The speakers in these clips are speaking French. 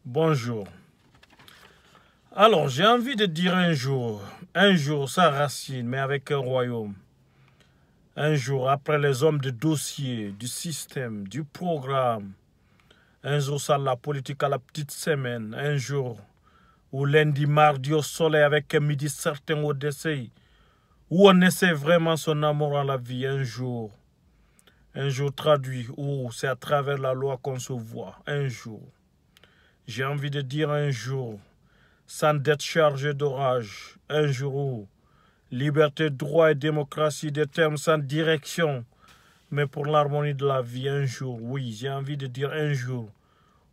Bonjour. Alors, j'ai envie de dire un jour sans racine, mais avec un royaume. Un jour, après les hommes de dossier, du système, du programme. Un jour, sans la politique à la petite semaine. Un jour, où lundi, mardi au soleil, avec un midi certain au décès. Où on essaie vraiment son amour à la vie. Un jour traduit, où c'est à travers la loi qu'on se voit. Un jour. J'ai envie de dire un jour, sans dette chargée d'orage, un jour où liberté, droit et démocratie, des termes sans direction, mais pour l'harmonie de la vie, un jour, oui, j'ai envie de dire un jour,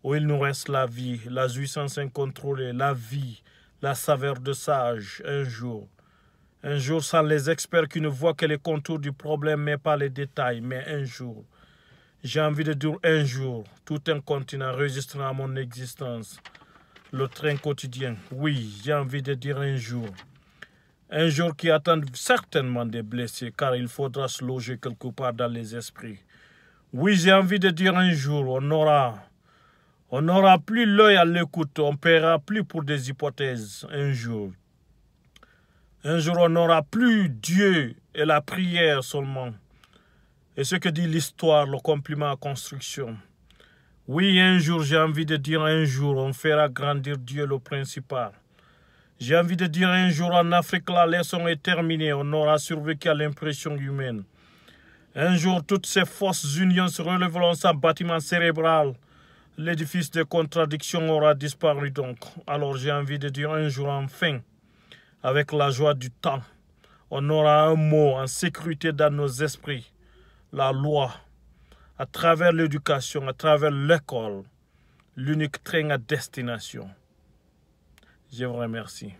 où il nous reste la vie, la jouissance incontrôlée, la vie, la saveur de sage, un jour sans les experts qui ne voient que les contours du problème, mais pas les détails, mais un jour. J'ai envie de dire un jour, tout un continent résistera à mon existence. Le train quotidien, oui, j'ai envie de dire un jour. Un jour qui attend certainement des blessés, car il faudra se loger quelque part dans les esprits. Oui, j'ai envie de dire un jour, on n'aura plus l'œil à l'écoute, on ne paiera plus pour des hypothèses. Un jour, on n'aura plus Dieu et la prière seulement. Et ce que dit l'histoire, le compliment à construction. Oui, un jour, j'ai envie de dire un jour, on fera grandir Dieu le principal. J'ai envie de dire un jour, en Afrique, la leçon est terminée, on aura survécu à l'impression humaine. Un jour, toutes ces fausses unions se relèveront sans bâtiment cérébral. L'édifice de contradiction aura disparu donc. Alors j'ai envie de dire un jour, enfin, avec la joie du temps, on aura un mot en sécurité dans nos esprits. La loi, à travers l'éducation, à travers l'école, l'unique train à destination. Je vous remercie.